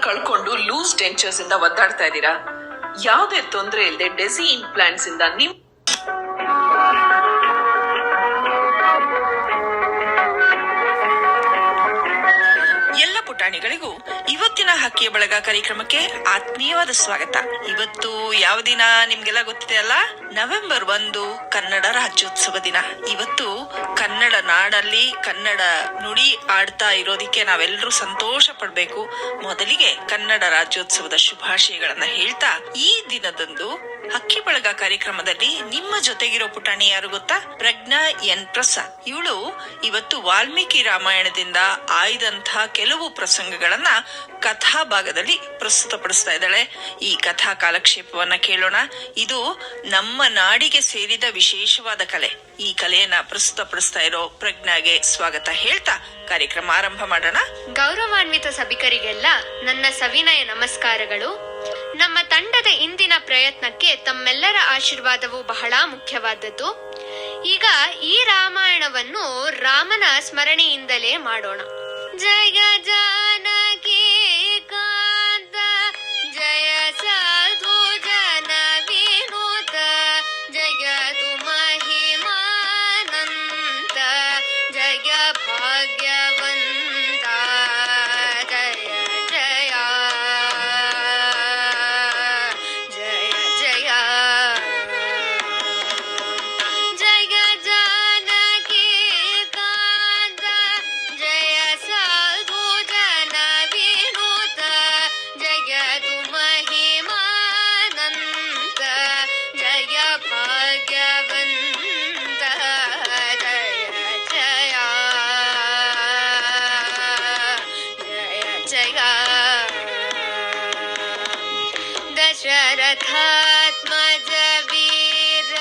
ಕಳ್ಕೊಂಡು loose dentures ಇಂದ ಒದ್ದಾಡ್ತಾ ಇದ್ದೀರಾ? ಯಾವುದೇ ತೊಂದರೆ ಇಲ್ಲದೆ ಡೆಸಿ ಇಂಪ್ಲಾಂಟ್ಸ್ ಇಂದ ನಿಮ್ ಎಲ್ಲ ಪುಟಾಣಿಗಳಿಗೂ ಇವತ್ತಿನ ಹಕ್ಕಿಯ ಬಳಗ ಕಾರ್ಯಕ್ರಮಕ್ಕೆ ಆತ್ಮೀಯವಾದ ಸ್ವಾಗತ. ಇವತ್ತು ಯಾವ ದಿನ ನಿಮ್ಗೆಲ್ಲ ಗೊತ್ತಿದೆ ಅಲ್ಲ? ನವೆಂಬರ್ 1 ಕನ್ನಡ ರಾಜ್ಯೋತ್ಸವ ದಿನ. ಇವತ್ತು ಕನ್ನಡ ನಾಡಲ್ಲಿ ಕನ್ನಡ ನುಡಿ ಆಡ್ತಾ ಇರೋದಿಕ್ಕೆ ನಾವೆಲ್ಲರೂ ಸಂತೋಷ ಪಡ್ಬೇಕು. ಮೊದಲಿಗೆ ಕನ್ನಡ ರಾಜ್ಯೋತ್ಸವದ ಶುಭಾಶಯಗಳನ್ನ ಹೇಳ್ತಾ, ಈ ದಿನದಂದು ಹಕ್ಕಿ ಬಳಗ ಕಾರ್ಯಕ್ರಮದಲ್ಲಿ ನಿಮ್ಮ ಜೊತೆಗಿರೋ ಪುಟಾಣಿ ಯಾರು ಗೊತ್ತಾ? ಪ್ರಜ್ಞಾ ಎನ್ ಪ್ರಸಾದ್. ಇವಳು ಇವತ್ತು ವಾಲ್ಮೀಕಿ ರಾಮಾಯಣದಿಂದ ಆಯ್ದಂತಹ ಕೆಲವು ಪ್ರಸಂಗಗಳನ್ನ ಕಥಾ ಭಾಗದಲ್ಲಿ ಪ್ರಸ್ತುತಪಡಿಸ್ತಾ ಇದ್ದಾಳೆ. ಈ ಕಥಾ ಕಾಲಕ್ಷೇಪವನ್ನ ಕೇಳೋಣ. ಇದು ನಮ್ಮ ನಾಡಿಗೆ ಸೇರಿದ ವಿಶೇಷವಾದ ಕಲೆ. ಈ ಕಲೆಯನ್ನ ಪ್ರಸ್ತುತಪಡಿಸ್ತಾ ಇರೋ ಪ್ರಜ್ಞಾಗೆ ಸ್ವಾಗತ ಹೇಳ್ತಾ ಕಾರ್ಯಕ್ರಮ ಆರಂಭ ಮಾಡೋಣ. ಗೌರವಾನ್ವಿತ ಸಭಿಕರಿಗೆಲ್ಲ ನನ್ನ ಸವಿನಯ ನಮಸ್ಕಾರಗಳು. ನಮ್ಮ ತಂಡದ ಇಂದಿನ ಪ್ರಯತ್ನಕ್ಕೆ ತಮ್ಮೆಲ್ಲರ ಆಶೀರ್ವಾದವು ಬಹಳ ಮುಖ್ಯವಾದದ್ದು. ಈಗ ಈ ರಾಮಾಯಣವನ್ನು ರಾಮನ ಸ್ಮರಣೆಯಿಂದಲೇ ಮಾಡೋಣ. ಜಯ ಜಾನಕಿ ಕಾಂತ ಜಯ ಸಾಧು ಜನ ವಿನೂತ ಜಗದು ಮಹಿಮಾನಂತ ಜಯ ಭಾಗ್ಯವಂತ ಜಯ ಜಯ ಜಯ ಜಯ ಜಯ ಜಾನಕಿ ಕಾಂತ ಜಯ ಸಾಧು ಜನ ವಿನೂತ ಜಗದು ಮಹಿಮಾನಂತ ಜಯ ಭಾಗ್ಯವಂತ ಜಯ ಜಯ ಜಯ ಜಯ ದಶರಥಾತ್ಮಜ ವೀರ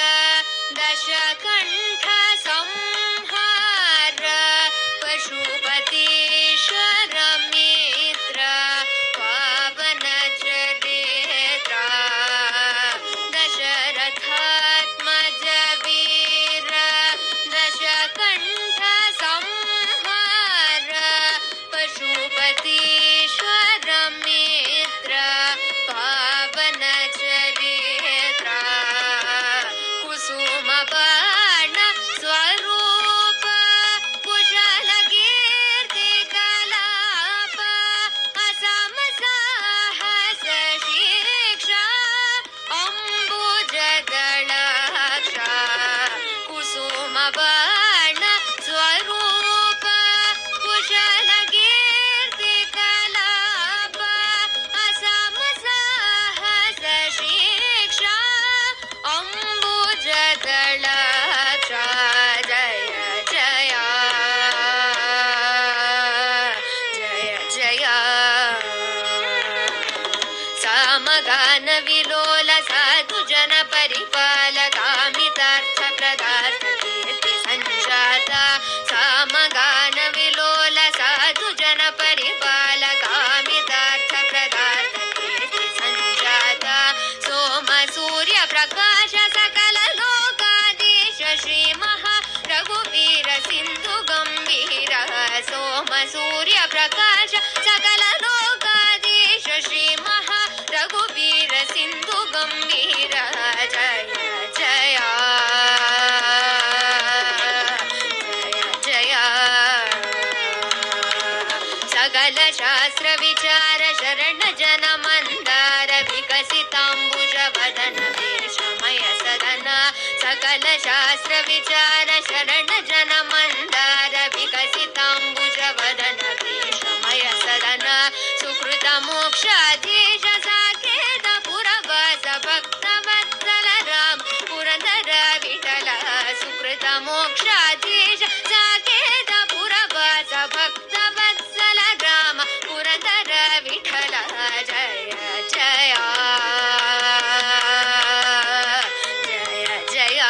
ದಶಕಂಠ ಸಂಹಾರ ಪಶುಪತೀಶ್ವರ ಮಿತ್ರ ಪಾವನ ಚರಿತ್ರ ದಶರಥಾತ್ಮಜ ವೀರ ದಶಕಂಠ ಸಂಹಾರ ಪಶುಪತೀಶ್ವರ ಮಿತ್ರ ಪಾವನ ಚರಿತ್ರ ಕುಸುಮ ಬಾಣ ಸ್ವರೂಪ ಕುಶಲ ಕೀರ್ತಿ ಕಲಾಪ ಅಸಮ ಸಾಹಸ ಶಿಕ್ಷಾ ಅಂಬುಜಗಳಾಕ್ಷ ಕುಸುಮ ಬಾಣ ಸ್ವರೂಪ ಕುಶಲ ಕೀರ್ತಿ ಕಲಾಪ ಅಸಮ ಸಾಹಸ ಶಿಕ್ಷಾ ಅಂಬುಜಗಳಾಕ್ಷ ಜಯ ಜಯ ಜಯ ಜಯ ಸಾಮಗಾನ ವಿಲೋಲ ಸಾಧು ಜನ ಪರಿಪಾಲ ಕಾಮಿತಾರ್ಥ ಪ್ರದಾರ್ಥ ಕೀರ್ತಿ ಸಂಜಾತ ಸಾಮಗಾನ ವಿಲೋಲ ಸಾಧು ಜನ ಪರಿಪಾಲ ಕಾಮಿತಾರ್ಥ ಪ್ರದಾರ್ಥ ಕೀರ್ತಿ ಸಂಜಾತ ಸೋಮ ಸೂರ್ಯ ಪ್ರಕಾಶ ಸಕಲ ಲೋಕಾಧೀಶ ಶ್ರೀ ಮಹಾ ರಘುವೀರ ಸಿಂಧು ಗಂಭೀರ ಸೋಮ ಸೂರ್ಯ ಪ್ರಕಾಶ ಸಕಲ ಲೋಕಾಧೀಶ ಶ್ರೀ ಮಹಾ ರಘುವೀರ ಸಿಂಧು ಗಂಭೀರ ಜಯ ಜಯ ಜಯ ಜಯ ಸಕಲ ಶಾಸ್ತ್ರ ವಿಚಾರ ಶರಣ ಜನ ಮಂದಾರ ವಿಕಸಿತಾಂಬುಜ ವದನ ವೇಷಮಯ ಸದನ ಸಕಲ ಶಾಸ್ತ್ರ ವಿಚಾರ ಶರಣ ಜನ ಮಂದಾರ ವಿಕಸಿತಾಂಬುಜ ವದನ ವೇಷಮಯ ಸದನ ಸುಕೃತ ಮೋಕ್ಷಾಧೀಶ ಸಾಕೇತ ಪುರವಾಸ ಭಕ್ತ ವತ್ಸಲ ರಾಮ ಪುರಂದರ ವಿಠಲ ಸುಕೃತ ಮೋಕ್ಷಾಧೀಶ ಸಾಕೇತ ಪುರವಾಸ ಭಕ್ತ ವತ್ಸಲ ರಾಮ ಪುರಂದರ ವಿಠಲ ಜಯ ಜಯ ಜಯ ಜಯ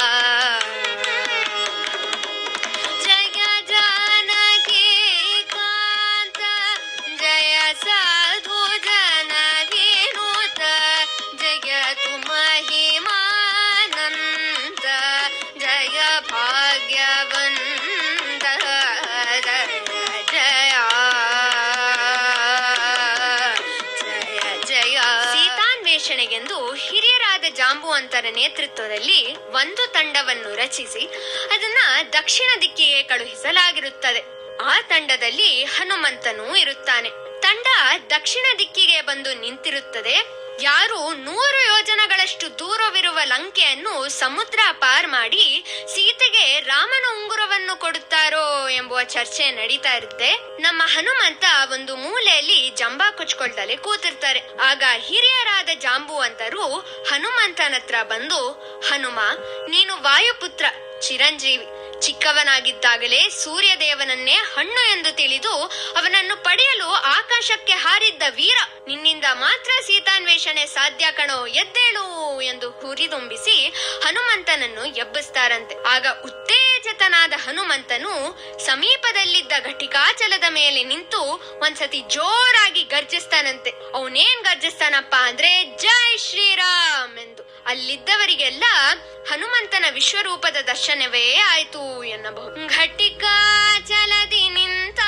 ಜಾಂಬುವಂತರ ನೇತೃತ್ವದಲ್ಲಿ ಒಂದು ತಂಡವನ್ನು ರಚಿಸಿ ಅದನ್ನ ದಕ್ಷಿಣ ದಿಕ್ಕಿಗೆ ಕಳುಹಿಸಲಾಗಿರುತ್ತದೆ. ಆ ತಂಡದಲ್ಲಿ ಹನುಮಂತನೂ ಇರುತ್ತಾನೆ. ತಂಡ ದಕ್ಷಿಣ ದಿಕ್ಕಿಗೆ ಬಂದು ನಿಂತಿರುತ್ತದೆ. ಯಾರು 100 ಯೋಜನಗಳಷ್ಟು ದೂರವಿರುವ ಲಂಕೆಯನ್ನು ಸಮುದ್ರ ಪಾರ್ ಮಾಡಿ ಸೀತೆಗೆ ರಾಮನ ಉಂಗುರವನ್ನು ಕೊಡುತ್ತಾರೋ ಎಂಬುವ ಚರ್ಚೆ ನಡೀತಾ ಇರುತ್ತೆ. ನಮ್ಮ ಹನುಮಂತ ಒಂದು ಮೂಲೆಯಲ್ಲಿ ಜಂಬಾ ಕೊಚ್ಕೊಳ್ತಲೇ ಕೂತಿರ್ತಾರೆ. ಆಗ ಹಿರಿಯರಾದ ಜಾಂಬುವಂತರು ಹನುಮಂತನ ಹತ್ರ ಬಂದು, ಹನುಮ, ನೀನು ವಾಯುಪುತ್ರ, ಚಿರಂಜೀವಿ. ಚಿಕ್ಕವನಾಗಿದ್ದಾಗಲೇ ಸೂರ್ಯದೇವನನ್ನೇ ಹಣ್ಣು ಎಂದು ತಿಳಿದು ಅವನನ್ನು ಪಡೆಯಲು ಆಕಾಶಕ್ಕೆ ಹಾರಿದ್ದ ವೀರ. ನಿನ್ನಿಂದ ಮಾತ್ರ ಸೀತಾನ್ವೇಷಣೆ ಸಾಧ್ಯ ಕಣೋ, ಎದ್ದೇಳು ಎಂದು ಹುರಿದುಂಬಿಸಿ ಹನುಮಂತನನ್ನು ಎಬ್ಬಿಸ್ತಾರಂತೆ. ಆಗ ಉತ್ತೇಜಿತನಾದ ಹನುಮಂತನು ಸಮೀಪದಲ್ಲಿದ್ದ ಘಟಿಕಾಚಲದ ಮೇಲೆ ನಿಂತು ಒಂದ್ಸತಿ ಜೋರಾಗಿ ಗರ್ಜಿಸ್ತಾನಂತೆ. ಅವನೇನ್ ಗರ್ಜಿಸ್ತಾನಪ್ಪ ಅಂದ್ರೆ, ಜೈ ಶ್ರೀರಾಮ್ ಎಂದು. ಅಲ್ಲಿದ್ದವರಿಗೆಲ್ಲ ಹನುಮಂತನ ವಿಶ್ವರೂಪದ ದರ್ಶನವೇ ಆಯ್ತು ಎನ್ನಬಹುದು. ಘಟಿಕಾಚಲದಿ ನಿಂತ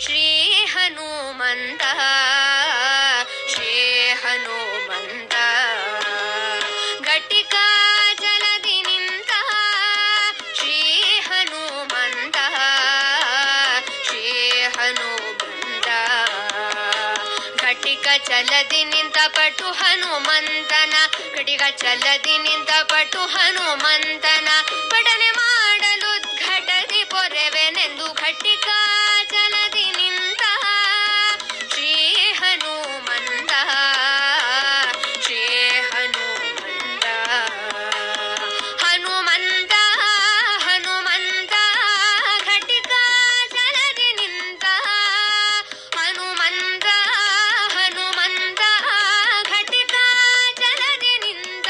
ಶ್ರೀ ಹನುಮಂತ, ಶ್ರೀ ಹನುಮಂತ. ಘಟಿಕಾಚಲದಿ ನಿಂತ ಶ್ರೀ ಹನುಮಂತ, ಶ್ರೀ ಹನುಮಂತ. ಘಟಿಕ ಚಲದಿ ನಿಂತ ಪಟು ಹನುಮಂತನ, ಘಟಿಕ ಚಲದಿ ನಿಂತ ಪಟು ಹನುಮಂತನ ಪಠನೆ ಮಾಡಲು ಘಟದಿ ಪೊರೆವೆನೆಂದು ಘಟಿಕ ಚಲದಿ ನಿಂತ ಶ್ರೀ ಹನುಮಂತ, ಶ್ರೀ ಹನುಮಂತ. ಹನುಮಂತ ಹನುಮಂತ ಘಟಿಕ ಚಲದಿ ನಿಂತ, ಹನುಮಂತ ಹನುಮಂತ ಘಟಿಕ ಚಲದಿ ನಿಂತ.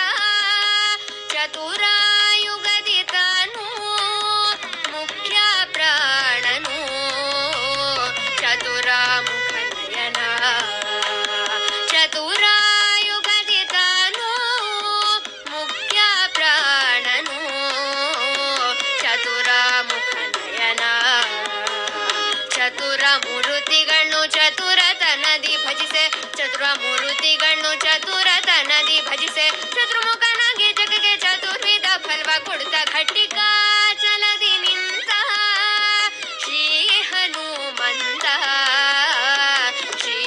ಚತುರಾಯುಗದಿ ತಾನು ಮುಖ್ಯ ಪ್ರಾಣನು, ಚತುರಾಮುಖ ನಯನ. ಚತುರಾಯುಗದಿ ತಾನು ಮುಖ್ಯ ಪ್ರಾಣನು, ಚತುರಾಮುಖ ನಯನ. ಚತುರ ಮೂರುತಿಗಳನ್ನು ಚತುರತನದಿ ಭಜಿಸೆ, ಚತುರ ಮೂರುತಿಗಳನ್ನು ಚತುರತನದಿ ಭಜಿಸೆ. ಚತುರ್ಮುಖನಾಗಿ ಜಗಗೆ ಚತುರ್ವಿಧ ಫಲ್ವ ಕೊಡುತ್ತ ಘಟಿಕ ಚಲದಿ ನಿಂತ ಶ್ರೀ ಹನುಮಂತ, ಶ್ರೀ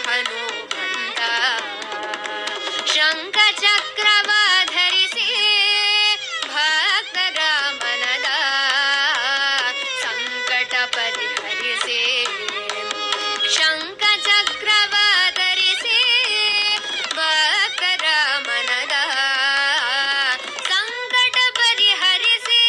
ಹನುಮಂತ. ಶಂಖ ಚಕ್ರವ ಧರಿಸಿ ಭಕ್ತರ ಮನದ ಸಂಕಟ ಪರಿಹರಿಸಿ. ಶಂಖ ಚಕ್ರವ ಧರಿಸಿ ಭಕ್ತರ ಮನದ ಸಂಕಟ ಪರಿಹರಿಸಿ.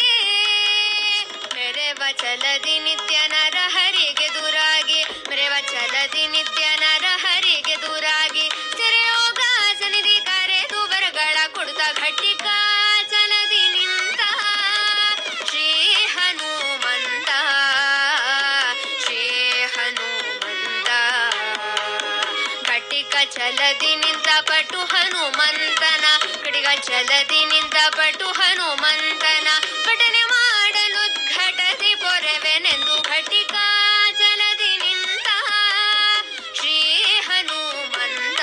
ಮೆರೆವ ಚಲದಿ ನಿತ್ಯ ನರ ಹರಿಗೆ ದೂರಾಗಿ, ಮೆರೆವ ಚಲದಿ ನಿತ್ಯ ನರ ಹರಿಗೆ ದೂರಾಗಿ. ಸೆರೆಯೋಗ ಸನಿಧಿ ಕರೆದು ವರಗಳ ಕೊಡುತ್ತ ಘಟಿಕ ಚಲದಿ ನಿಂತ ಶ್ರೀ ಹನುಮಂತ, ಶ್ರೀ ಹನುಮಂತ. ಘಟಿಕ ಚಲದಿ ನಿಂತ ಪಟು ಹನುಮಂತನ, ಘಟಿಕ ಚಲದಿ ನಿಂತ ಪಟು ಹನುಮಂತನ ಪಠನೆ ಮಾಡಲು ಘಟದಿ ಪೊರೆವೆನೆಂದು ಘಟಿಕ ಚಲದಿ ನಿಂತ ಶ್ರೀ ಹನುಮಂತ,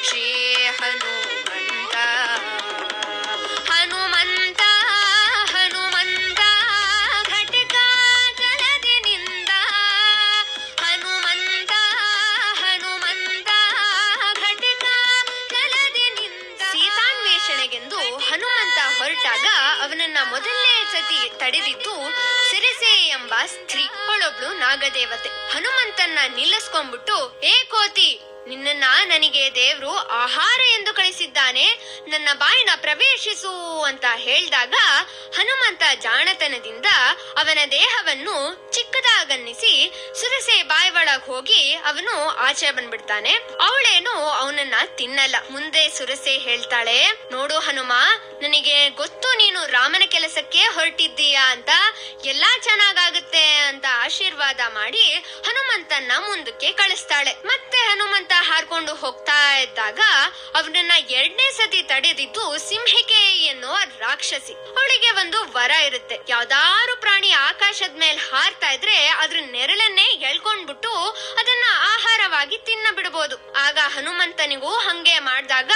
ಶ್ರೀ ಹನುಮಂತ. ಹನುಮಂತ ಹನುಮಂತ ಘಟಿಕ ಚಲದಿ ನಿಂತ, ಹನುಮಂತ ಹನುಮಂತ ಘಟಿಕ ಚಲದಿ ನಿಂತ. ಸೀತಾನ್ವೇಷಣೆಗೆಂದು ಹನುಮಂತ ಹೊರಟಾಗ ಅವನನ್ನ ಮೊದಲನೇ ಸತಿ ತಡೆದಿದ್ದು ಸಿರಿಸೆ ಎಂಬ ಸ್ತ್ರೀ. ಅವಳೊಬ್ಳು ನಾಗದೇವತೆ. ಹನುಮಂತನ್ನ ನಿಲ್ಲಿಸ್ಕೊಂಡ್ಬಿಟ್ಟು, ಏ ಕೋತಿ, ನಿನ್ನನ್ನ ನನಗೆ ದೇವ್ರು ಆಹಾರ ಎಂದು ಕಳಿಸಿದ್ದಾನೆ, ನನ್ನ ಬಾಯಿನ ಪ್ರವೇಶಿಸು ಅಂತ ಹೇಳಿದಾಗ ಹನುಮಂತ ಜಾಣತನದಿಂದ ಅವನ ದೇಹವನ್ನು ಚಿಕ್ಕದಾಗನ್ನಿಸಿ ಸುರಸೆ ಬಾಯಿ ಒಳಗ್ ಹೋಗಿ ಅವನು ಆಚೆ ಬಂದ್ಬಿಡ್ತಾನೆ. ಅವಳೇನು ಅವನನ್ನ ತಿನ್ನಲ್ಲ. ಮುಂದೆ ಸುರಸೆ ಹೇಳ್ತಾಳೆ, ನೋಡು ಹನುಮ, ನನಗೆ ಗೊತ್ತು ನೀನು ರಾಮನ ಕೆಲಸಕ್ಕೆ ಹೊರಟಿದ್ದೀಯಾ ಅಂತ, ಎಲ್ಲಾ ಚೆನ್ನಾಗಾಗುತ್ತೆ ಅಂತ ಆಶೀರ್ವಾದ ಮಾಡಿ ಹನುಮಂತನ್ನ ಮುಂದಕ್ಕೆ ಕಳಿಸ್ತಾಳೆ. ಮತ್ತೆ ಹನುಮಂತ ಹಾರ್ಕೊಂಡು ಹೋಗ್ತಾ ಇದ್ದಾಗ ಅವನನ್ನ 2ನೇ ಸತಿ ತಡೆದಿದ್ದು ಸಿಂಹಿಕೆ ಎನ್ನುವ ರಾಕ್ಷಸಿ. ಅವಳಿಗೆ ಒಂದು ವರ ಇರುತ್ತೆ. ಯಾವ್ದಾರು ಪ್ರಾಣಿ ಆಕಾಶದ ಮೇಲೆ ಹಾರ್ತಾ ಇದ್ರೆ ಅದ್ರ ನೆರಳನ್ನೇ ಎಳ್ಕೊಂಡ್ಬಿಟ್ಟು ಅದನ್ನ ಆಹಾರವಾಗಿ ತಿನ್ನ ಬಿಡಬಹುದು. ಆಗ ಹನುಮಂತನಿಗೂ ಹಂಗೆ ಮಾಡಿದಾಗ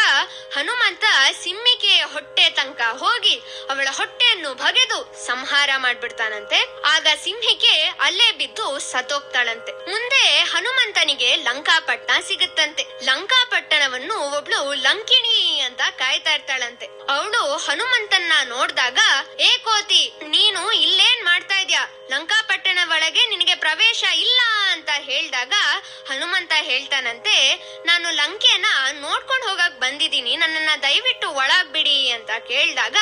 ಹನುಮಂತ ಸಿಮ್ಮಿಕೆಯ ಹೊಟ್ಟೆ ತನಕ ಹೋಗಿ ಅವಳ ಹೊಟ್ಟೆಯನ್ನು ಬಗೆದು ಸಂಹಾರ ಮಾಡ್ಬಿಡ್ತಾನಂತೆ. ಆಗ ಸಿಂಹಿಕೆ ಅಲ್ಲೇ ಬಿದ್ದು ಸತ್ತೋಗ್ತಾಳಂತೆ. ಮುಂದೆ ಹನುಮಂತನಿಗೆ ಲಂಕಾಪಟ್ಟಣ ಸಿಗುತ್ತಂತೆ. ಲಂಕಾಪಟ್ಟಣವನ್ನು ಒಬ್ಳು ಲಂಕಿಣಿ ಅಂತ ಕಾಯ್ತಾ ಇರ್ತಾಳಂತೆ. ಅವಳು ಹನುಮಂತನ್ನ ನೋಡ್ದಾಗ, ಏ ಕೋತಿ, ನೀನು ಇಲ್ಲೇನ್ ಮಾಡ್ತಾ ಇದ್ಯಾ? ಲಂಕಾಪಟ್ಟಣ ಒಳಗೆ ನಿನಗೆ ಪ್ರವೇಶ ಇಲ್ಲ ಅಂತ ಹೇಳ್ದಾಗ ಹನುಮಂತ ಹೇಳ್ತಾನಂತೆ, ನಾನು ಲಂಕೆನ ನೋಡ್ಕೊಂಡು ಹೋಗಕ್ ಬಂದಿದ್ದೀನಿ, ನನ್ನನ್ನ ದಯವಿಟ್ಟು ಒಳಗ್ ಬಿಡಿ ಅಂತ ಕೇಳ್ದಾಗ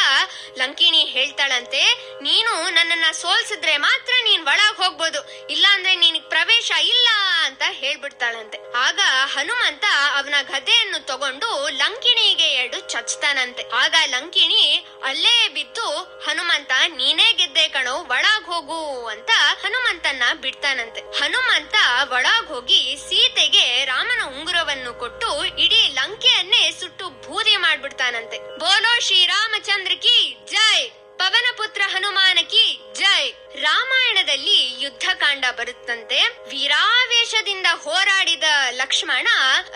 ಲಂಕಿಣಿ ಹೇಳ್ತಾಳಂತೆ, ನೀನು ನನ್ನನ್ನ ಸೋಲ್ಸಿದ್ರೆ ಮಾತ್ರ ನೀನ್ ಒಳಗ್ ಹೋಗ್ಬೋದು, ಇಲ್ಲ ಅಂದ್ರೆ ನಿನಗ್ ಪ್ರವೇಶ ಇಲ್ಲ ಅಂತ ಹೇಳ್ಬಿಡ್ತಾಳಂತೆ. ಆಗ ಹನುಮಂತ ಅವನ ಗದೆಯನ್ನು ತಗೊಂಡು ಲಂಕಿಣಿಗೆ 2 ಚಚ್ತಾನಂತೆ. ಆಗ ಲಂಕಿಣಿ ಅಲ್ಲೇ ಬಿದ್ದು, ಹನುಮಂತ ನೀನೇ ಗೆದ್ದೆ ಕಣೋ, ಒಳಗ್ ಹೋಗು ಅಂತ ಹನುಮಂತನ್ನ ಬಿಡ್ತಾನಂತೆ. ಹನುಮಂತ ಒಳಗ್ ಹೋಗಿ ಸೀತೆಗೆ ರಾಮನ ಉಂಗುರವನ್ನು ಕೊಟ್ಟು ಇಡೀ ಲಂಕೆಯನ್ನೇ ಸುಟ್ಟು ಬೂದಿ ಮಾಡ್ಬಿಡ್ತಾನಂತೆ. ಬೋಲೋ ಶ್ರೀರಾಮಚಂದ್ರ ಕಿ ಜೈ, ಪವನ ಪುತ್ರ ಹನುಮಾನ ಕಿ ಜೈ. ರಾಮಾಯಣದಲ್ಲಿ ಯುದ್ಧಕಾಂಡ ಬರುತ್ತಂತೆ. ವೀರಾವೇಶದಿಂದ ಹೋರಾಡಿದ ಲಕ್ಷ್ಮಣ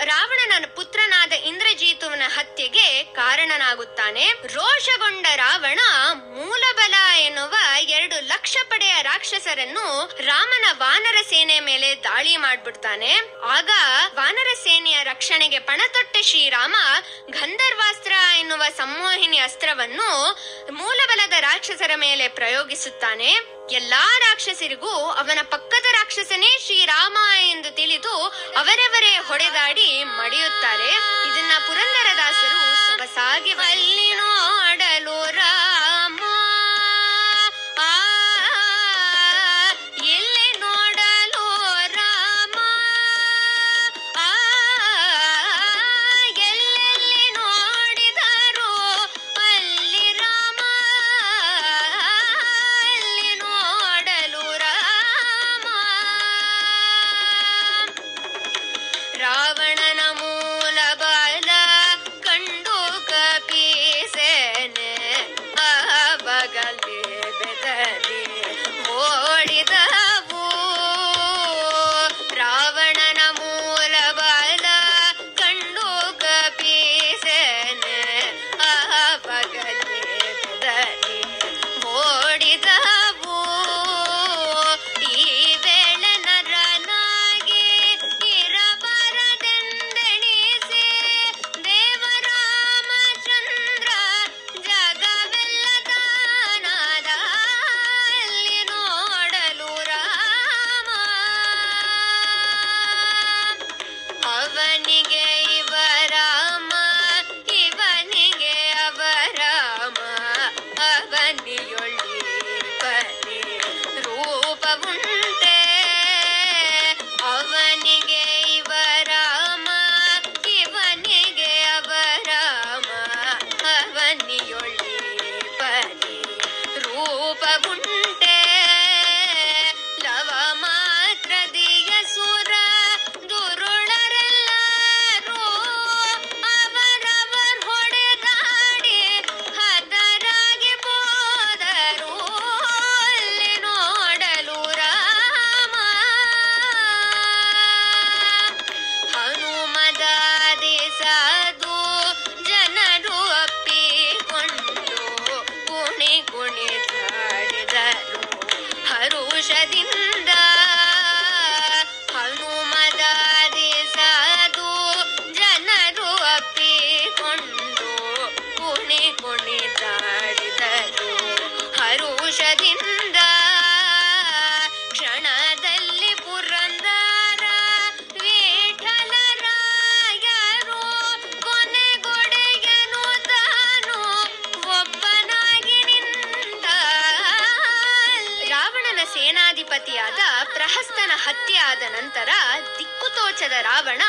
ರಾವಣನ ಪುತ್ರನಾದ ಇಂದ್ರಜಿತುವಿನ ಹತ್ಯೆಗೆ ಕಾರಣನಾಗುತ್ತಾನೆ. ರೋಷಗೊಂಡ ರಾವಣ ಮೂಲಬಲ ಎನ್ನುವ 2 ಲಕ್ಷ ಪಡೆಯ ರಾಕ್ಷಸರನ್ನು ರಾಮನ ವಾನರ ಸೇನೆ ಮೇಲೆ ದಾಳಿ ಮಾಡ್ಬಿಡ್ತಾನೆ. ಆಗ ವಾನರ ಸೇನೆಯ ರಕ್ಷಣೆಗೆ ಪಣತೊಟ್ಟ ಶ್ರೀರಾಮ ಗಂಧರ್ವಾಸ್ತ್ರ ಎನ್ನುವ ಸಂಮೋಹಿನಿ ಅಸ್ತ್ರವನ್ನು ಮೂಲಬಲದ ರಾಕ್ಷಸರ ಮೇಲೆ ಪ್ರಯೋಗಿಸುತ್ತಾನೆ. ಎಲ್ಲಾ ರಾಕ್ಷಸರಿಗೂ ಅವನ ಪಕ್ಕದ ರಾಕ್ಷಸನೇ ಶ್ರೀರಾಮ ಎಂದು ತಿಳಿದು ಅವರವರೇ ಹೊಡೆದಾಡಿ ಮಡಿಯುತ್ತಾರೆ. ಇದನ್ನ ಪುರಂದರದಾಸರು ಸೊಗಸಾಗಿ ಅಲ್ಲಿ ನೋಡಲು ರಾಮ, ಎಲ್ಲಿ ನೋಡಲು ರಾಮ, ಎಲ್ಲೆಲ್ಲಿ ನೋಡಿದರು ಅಲ್ಲಿ ರಾಮ, ಅಲ್ಲಿ ನೋಡಲು ರಾಮ. ರಾವಣನ ಮೂಲ ಬಲ ಕಂಡು ಕಪಿಸೇನೆ ಬಗಲಿ ಬೆದರಿ ಓಡಿದವು. ರಾವಣನ ಮೂಲ ಬಲ ಕಂಡು ಕಪಿಸೇನೆ ಬಗಲಿ ಬೆದರಿ ಓಡಿದವು. ಈ ವೇಳೆ ನರನಾಗಿ ಇರಬಾರದೆಂದೆಣಿಸಿ ದೇವರಾಮಚಂದ್ರ ಜಗವೆಲ್ಲ ತಾನಾದ ಅಲ್ಲಿ ನೋಡಲು ರಾಮ. ಅವನಿಗೆ ಇವರಾಮ, ಇವನಿಗೆ ಅವರಾಮ, ಅವನಿಯೊಳ್ಳಿ ಬಲಿ ರೂಪವುಂಟೆ. ಅವನಿಗೆ ಇವರಾಮ, ಇವನಿಗೆ ಅವರಾಮ, ಅವನಿಯೊಳ್ಳಿ ಬಲಿ ರೂಪವುಂಟೆ. ಲವ ಮಾತ್ರದಿಯ ಸುರ ದುರುಳರೆಲ್ಲರೂ ಅವರವರ್ ಹೊಡೆದಾಡಿ ಹತರಾಗಿ ಹೋದರು ಅಲ್ಲಿ ನೋಡಲು ರಾಮ. ಹನುಮದಾದಿ ಸಾಧು ಜನರು ಅಪ್ಪಿಕೊಂಡು ಕುಣಿ ಕುಣಿದಾಡಿದರು ಹರುಷದಿಂದ. ಹನುಮದಾದಿ ಸಾಧು ಜನರು ಅಪ್ಪಿಕೊಂಡು ಕುಣಿ ಕುಣಿದಾಡಿದರು ಹರುಷದಿಂದ. ಕ್ಷಣದಲ್ಲಿ ಪುರಂದರ ವಿಠಲರಾಯರು ಕೊನೆಗೊಡೆಯನು ತಾನು ಒಬ್ಬನಾಗಿ ನಿಂತ. ರಾವಣನ ಸೇನಾಧಿಪತಿಯಾದ ಪ್ರಹಸ್ತನ ಹತ್ಯೆ ಆದ ನಂತರ ದಿಕ್ಕುತೋಚದ ರಾವಣ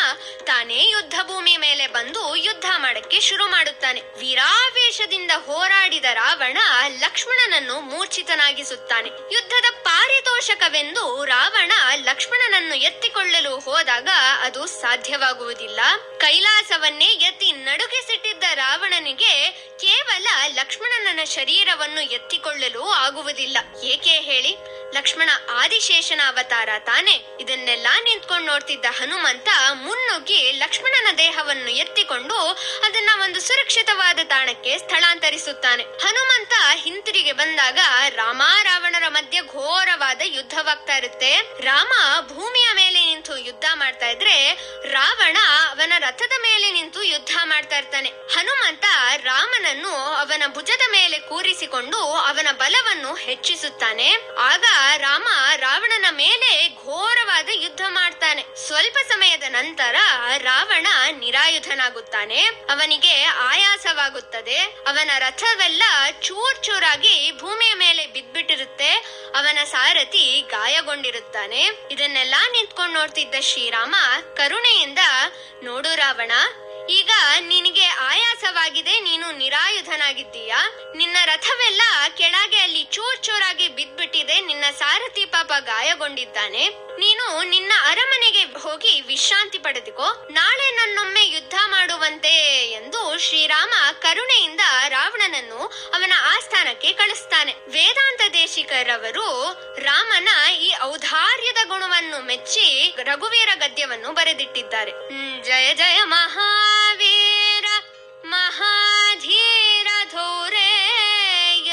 ತಾನೇ ಯುದ್ಧ ಭೂಮಿ ಮೇಲೆ ಬಂದು ಯುದ್ಧ ಮಾಡಕ್ಕೆ ಶುರು ಮಾಡುತ್ತಾನೆ. ವೀರಾವೇಶದಿಂದ ಹೋರಾಡಿದ ರಾವಣ ಲಕ್ಷ್ಮಣನನ್ನು ಮೂರ್ಛಿತನಾಗಿಸುತ್ತಾನೆ. ಯುದ್ಧದ ಪಾರಿತೋಷಕವೆಂದು ರಾವಣ ಲಕ್ಷ್ಮಣನನ್ನು ಎತ್ತಿಕೊಳ್ಳಲು ಹೋದಾಗ ಅದು ಸಾಧ್ಯವಾಗುವುದಿಲ್ಲ. ಕೈಲಾಸವನ್ನೇ ಎತ್ತಿ ನಡುಗಿಸಿಟ್ಟಿದ್ದ ರಾವಣನಿಗೆ ಕೇವಲ ಲಕ್ಷ್ಮಣನ ಶರೀರವನ್ನು ಎತ್ತಿಕೊಳ್ಳಲು ಆಗುವುದಿಲ್ಲ. ಏಕೆ ಹೇಳಿ? ಲಕ್ಷ್ಮಣ ಆದಿಶೇಷನ ಅವತಾರ ತಾನೆ. ಇದನ್ನೆಲ್ಲಾ ನಿಂತ್ಕೊಂಡು ನೋಡ್ತಿದ್ದ ಹನುಮಂತ ಮುನ್ನುಗ್ಗಿ ಲಕ್ಷ್ಮಣನ ದೇಹವನ್ನು ಎತ್ತಿಕೊಂಡು ಅದನ್ನ ಒಂದು ಸುರಕ್ಷಿತವಾದ ತಾಣಕ್ಕೆ ಸ್ಥಳಾಂತರಿಸುತ್ತಾನೆ. ಹನುಮಂತ ಹಿಂತಿರುಗಿ ಬಂದಾಗ ರಾಮ ರಾವಣರ ಮಧ್ಯೆ ಘೋರವಾದ ಯುದ್ಧವಾಗ್ತಾ ಇರುತ್ತೆ. ರಾಮ ಭೂಮಿಯ ಮೇಲೆ ನಿಂತು ಯುದ್ಧ ಮಾಡ್ತಾ ಇದ್ರೆ ರಾವಣ ಅವನ ರಥದ ಮೇಲೆ ನಿಂತು ಯುದ್ಧ ಮಾಡ್ತಾ ಇರ್ತಾನೆ. ಹನುಮಂತ ರಾಮನನ್ನು ಅವನ ಭುಜದ ಮೇಲೆ ಕೂರಿಸಿಕೊಂಡು ಅವನ ಬಲವನ್ನು ಹೆಚ್ಚಿಸುತ್ತಾನೆ. ಆಗ ರಾಮ ರಾವಣನ ಮೇಲೆ ಘೋರವಾದ ಯುದ್ಧ ಮಾಡ್ತಾನೆ. ಸ್ವಲ್ಪ ಸಮಯದ ನಂತರ ರಾವಣ ನಿರಾಯುಧನಾಗುತ್ತಾನೆ. ಅವನಿಗೆ ಆಯಾಸವಾಗುತ್ತದೆ. ಅವನ ರಥವೆಲ್ಲ ಚೂರ್ ಚೂರಾಗಿ ಭೂಮಿಯ ಮೇಲೆ ಬಿದ್ಬಿಟ್ಟಿರುತ್ತೆ. ಅವನ ಸಾರಥಿ ಗಾಯಗೊಂಡಿರುತ್ತಾನೆ. ಇದನ್ನೆಲ್ಲಾ ನಿಂತ್ಕೊಂಡು ನೋಡ್ತಿದ್ದ ಶ್ರೀರಾಮ ಕರುಣೆಯಿಂದ, ನೋಡು ರಾವಣ, ಈಗ ನಿನಗೆ ಆಯಾಸವಾಗಿದೆ, ನೀನು ನಿರಾಯುಧನಾಗಿದ್ದೀಯಾ, ನಿನ್ನ ರಥವೆಲ್ಲ ಕೆಳಗೆ ಅಲ್ಲಿ ಚೂರ್ ಚೂರಾಗಿ ಬಿದ್ಬಿಟ್ಟಿದೆ, ನಿನ್ನ ಸಾರಥಿ ಪಾಪ ಗಾಯಗೊಂಡಿದ್ದಾನೆ, ನೀನು ನಿನ್ನ ಅರಮನೆಗೆ ಹೋಗಿ ವಿಶ್ರಾಂತಿ ಪಡೆದುಕೋ, ನಾಳೆ ನನ್ನೊಮ್ಮೆ ಯುದ್ಧ ಮಾಡುವಂತೆ ಎಂದು ಶ್ರೀರಾಮ ಕರುಣೆಯಿಂದ ರಾವಣನನ್ನು ಅವನ ಆಸ್ಥಾನಕ್ಕೆ ಕಳಿಸ್ತಾನೆ. ವೇದಾಂತ ದೇಶಿಕರವರು ರಾಮನ ಈ ಔದಾರ್ಯದ ಗುಣವನ್ನು ಮೆಚ್ಚಿ ರಘುವೀರ ಗದ್ಯವನ್ನು ಬರೆದಿಟ್ಟಿದ್ದಾರೆ. ಜಯ ಜಯ ಮಹಾವೀರ ಮಹಾಧೀರ ಧೌರೇಯ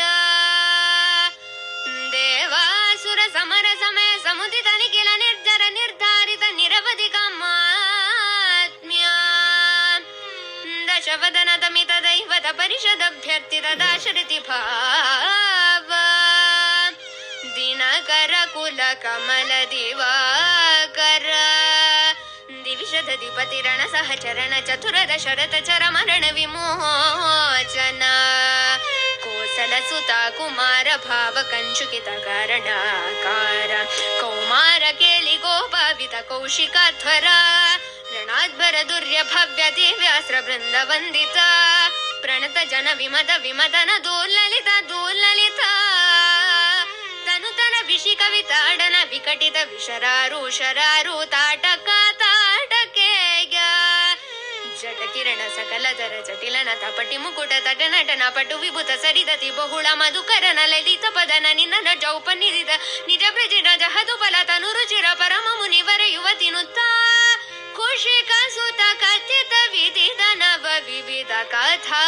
ದೇವಾಸುರ ಸಮರ ಸಮಯ ಸಮುದಿತ ನಿಖಿಲ ನಿರ್ಜರ ನಿರ್ಧಾರಿತ ನಿರವಧಿ ಕಾಮಾತ್ಮ್ಯ ದಶವದನ ತಮಿತ ದೈವತ ಪರಿಷದಭ್ಯರ್ಥಿತ ದಾಶರಥಿ ಭಾವ ದಿನಕರ ಕುಲ ಕಮಲ ದಿವಾಕರ ದಿವಿಷಧಿಪತಿ ರಣ ಸಹಚರಣ ಚತುರದ ಶರತ ಚರ ಮರಣ ವಿಮೋಚನ ಕೋಸಲ ಸುತ ಕುಮಾರ ಭಾವ ಕಂಚುಕಿತ ಕಾರಣಕಾರ ಕೌಮಾರ ಕೇಳಿ ಗೋಪಾವಿತ ಕೌಶಿಕಾಧ್ವರ ರಣಾಧ್ವರ ದುರ್ಯ ಭವ್ಯ ದಿವ್ಯಾಸ್ತ್ರ ಬೃಂದ ವಂದಿತ ಪ್ರಣತ ಜನ ವಿಮದ ವಿಮದನ ದೋಲ್ಲಲಿತ ದೋಲ್ಲಲಿತ ತನುತನ ವಿಷಿ ಕವಿತಾಡನ ವಿಕಟಿತ ವಿಶರಾರು ಶರಾರು ತಾಟಕ ತಾಟಕೇಯ ಜಟ ಕಿರಣ ಸಕಲ ಜರ ಜಟಿಲನ ತಪಟಿ ಮುಕುಟ ತಟ ನಟನ ಪಟು ವಿಭುತ ಸರಿದತಿ ಬಹುಳ ಮಧುಕರನ ಲಲಿತ ಪದನ ನಿನ್ನ ಜೌಪ ನಿರಿದ ನಿಜ ಬ್ರಜಿನ ಜಹದು ಫಲ ತನು ರುಚಿರ ಪರಮ ಮುನಿವರ ಯುವತಿನುತ್ತ ಕುಶಿಕ ಸುತ ಕಥಿತ ವಿಧಿತ ನವ ವಿವಿಧ ಕಥಾ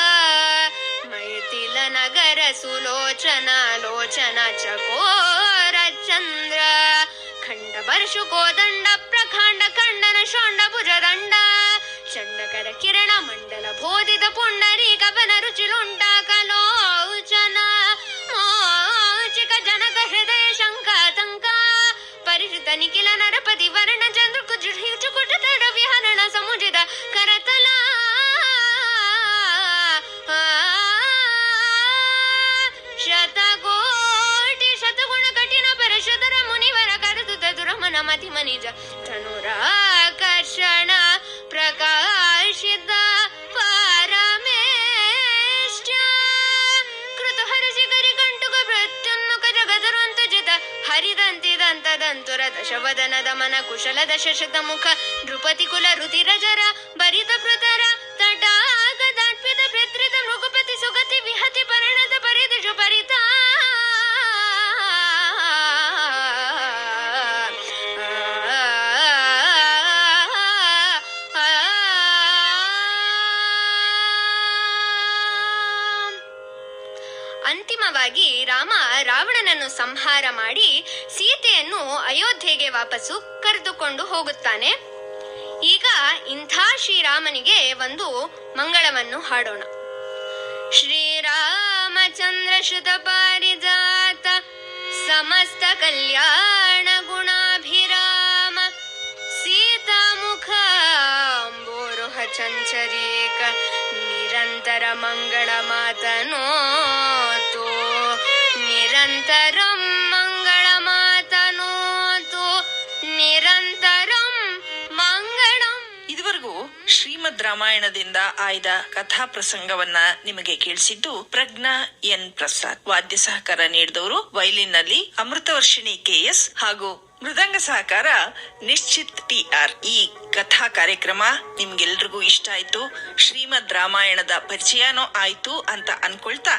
ಮೈಥಿಲ ನಗರ ಸುಲೋಚನ ಲೋಚನ ಚಕೋರ ಚಂದ್ರ ಖಂಡ ಪರಶು ಕೋದಂಡ ಪ್ರಖಂಡ ಖಂಡನ ಶೋಂಡ ಭುಜದಂಡ ಚಂಡಕರ ಕಿರಣ ಮಂಡಲ ಬೋಧಿತ ಪುಂಡರಿ ಕವನ ರುಚಿಲುಂಟ ಕಲೋಚನ ಮೋಚಿಕ ಜನಕ ಹೃದಯ ಶಂಕಾತಂಕ ಪರಿಷಿತ ನಿಖಿಲ ನರಪತಿ ವರ್ಣ ಚಂದ್ರ ಕುಜುಕುಟ ತಡ ವಿಹರಣ ಸಮುಜಿತ ಕರತಲ ಶತಕೋಟಿ ಶತಗುಣ ಕಠಿಣ ಪರಶುಧರ ಮುನಿವರ ಕರೆದುತ ದುರಮನ ಮತಿ ಮನಿಜ ಧನುರಾಕರ್ಷಣ ಪ್ರಕಾಶಿತ ಪರಮೇಶ್ಚ ಕೃತ ಹರಸಿ ಗರಿ ಕಂಟುಕ ಪ್ರತ್ಯುನ್ಮುಖ ಜಗದರುಂತ ಜಿತ ಹರಿದಂತಿದಂತ ದಂತುರ ದಶವದನ ದಮನ ಕುಶಲ ದಶಶತ ಮುಖ ನೃಪತಿ ಕುಲ ರುತಿರ ಜರ ಭರಿತ ಪೃತರ ತಟಾಕ ದಾಟ್ಪಿತ ಪ್ರತ್ರಿತ ಮೃಗುಪತಿ ಸುಗತಿ ವಿಹತಿ ಪರಿಣತ ಪರಿದಜು ಪರಿತ ಅಂತಿಮವಾಗಿ ರಾಮ ರಾವಣನನ್ನು ಸಂಹಾರ ಮಾಡಿ ಸೀತೆಯನ್ನು ಅಯೋಧ್ಯೆಗೆ ವಾಪಸ್ಸು ಕರೆದುಕೊಂಡು ಹೋಗುತ್ತಾನೆ. ಈಗ ಇಂಥ ಶ್ರೀರಾಮನಿಗೆ ಒಂದು ಮಂಗಳವನ್ನು ಹಾಡೋಣ. ಶ್ರೀರಾಮಚಂದ್ರ ಶ್ರುತ ಪಾರಿಜಾತ ಸಮಸ್ತ ಕಲ್ಯಾಣ ಗುಣಾಭಿರಾಮ ಸೀತಾಮುಖ ಅಂಬೋರುಹ ಚಂಚರೀಕ ನಿರಂತರ ಮಂಗಳ ಮಾತನೋತು ನಿರಂತರಂ ಮಂಗಳ ಮಾತನೋತು ನಿರಂತರಂ ಮಂಗಳಂ. ಇದುವರೆಗೂ ಶ್ರೀಮದ್ ರಾಮಾಯಣದಿಂದ ಆಯ್ದ ಕಥಾ ಪ್ರಸಂಗವನ್ನ ನಿಮಗೆ ಕೇಳಿಸಿದ್ದು ಪ್ರಜ್ಞಾ ಎನ್ ಪ್ರಸಾದ್. ವಾದ್ಯ ಸಹಕಾರ ನೀಡಿದವರು ವೈಲಿನ್ನಲ್ಲಿ ಅಮೃತವರ್ಷಿಣಿ KS ಹಾಗೂ ಮೃದಂಗ ಸಹಕಾರ ನಿಶ್ಚಿತ್ TR. ಈ ಕಥಾ ಕಾರ್ಯಕ್ರಮ ನಿಮ್ಗೆಲ್ರಿಗೂ ಇಷ್ಟ ಆಯ್ತು, ಶ್ರೀಮದ್ ರಾಮಾಯಣದ ಪರಿಚಯನೂ ಆಯ್ತು ಅಂತ ಅನ್ಕೊಳ್ತಾ